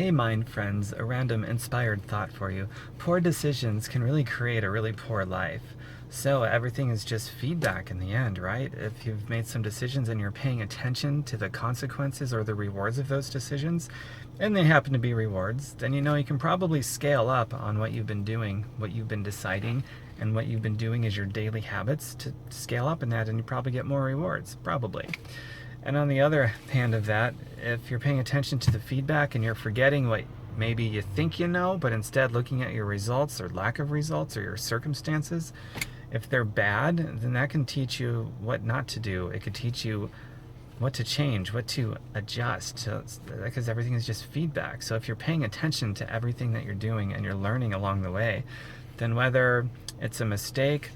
Hey mind friends, a random inspired thought for you. Poor decisions can really create a really poor life. So everything is just feedback in the end, right? If you've made some decisions and you're paying attention to the consequences or the rewards of those decisions, and they happen to be rewards, then you know you can probably scale up on what you've been doing, what you've been deciding, and what you've been doing as your daily habits to scale up in that, and you probably get more rewards, probably. And on the other hand of that, if you're paying attention to the feedback and you're forgetting what maybe you think you know, but instead looking at your results or lack of results or your circumstances, if they're bad, then that can teach you what not to do. It could teach you what to change, what to adjust, because everything is just feedback. So if you're paying attention to everything that you're doing and you're learning along the way, then whether it's a mistake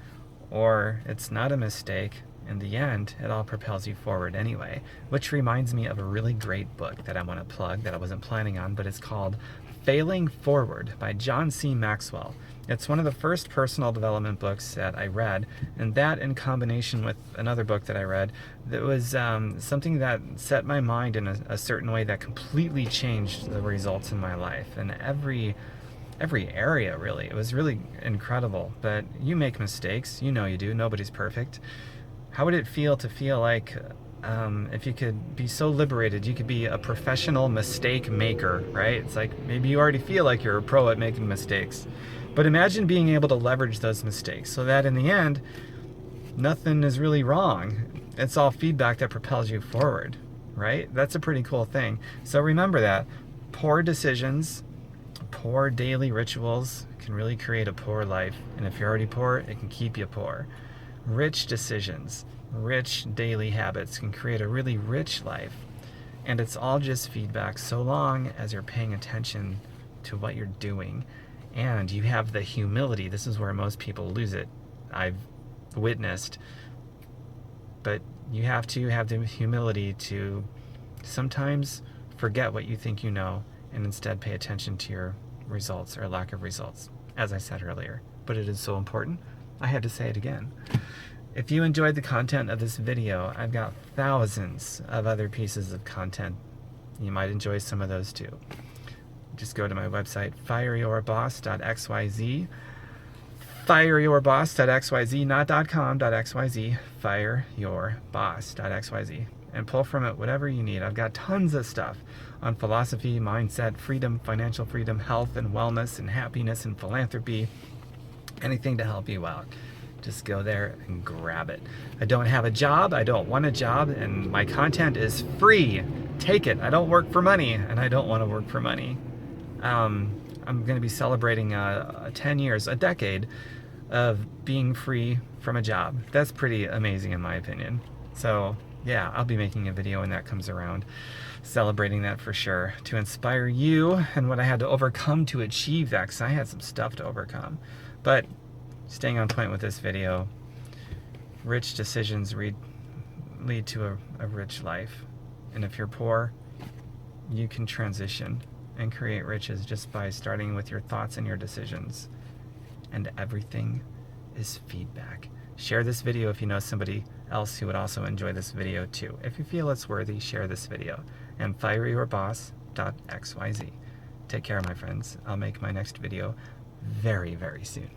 or it's not a mistake, in the end, it all propels you forward anyway. Which reminds me of a really great book that I want to plug that I wasn't planning on, but it's called Failing Forward by John C. Maxwell. It's one of the first personal development books that I read, and that in combination with another book that I read that was something that set my mind in a certain way that completely changed the results in my life. And every area, really. It was really incredible. But you make mistakes. You know you do. Nobody's perfect. How would it feel to feel like if you could be so liberated, you could be a professional mistake maker, right? It's like maybe you already feel like you're a pro at making mistakes. But imagine being able to leverage those mistakes so that in the end, nothing is really wrong. It's all feedback that propels you forward, right? That's a pretty cool thing. So remember that. Poor decisions, poor daily rituals can really create a poor life. And if you're already poor, it can keep you poor. Rich decisions, rich daily habits can create a really rich life. And it's all just feedback so long as you're paying attention to what you're doing. And you have the humility. This is where most people lose it. I've witnessed. But you have to have the humility to sometimes forget what you think you know and instead pay attention to your results or lack of results, as I said earlier. But it is so important, I had to say it again. If you enjoyed the content of this video, I've got thousands of other pieces of content. You might enjoy some of those too. Just go to my website, fireyourboss.xyz, fireyourboss.xyz, not .com.xyz, fireyourboss.xyz, and pull from it whatever you need. I've got tons of stuff on philosophy, mindset, freedom, financial freedom, health and wellness, and happiness and philanthropy, anything to help you out. Just go there and grab it. I don't have a job, I don't want a job, and my content is free. Take it. I don't work for money, and I don't want to work for money. I'm going to be celebrating 10 years, a decade of being free from a job. That's pretty amazing in my opinion. So yeah, I'll be making a video when that comes around, celebrating that for sure, to inspire you and what I had to overcome to achieve that, because I had some stuff to overcome. But staying on point with this video, rich decisions lead to a rich life. And if you're poor, you can transition and create riches just by starting with your thoughts and your decisions. And everything is feedback. Share this video if you know somebody else who would also enjoy this video too. If you feel it's worthy, share this video. And fireyourboss.xyz. Take care, my friends. I'll make my next video very, very soon.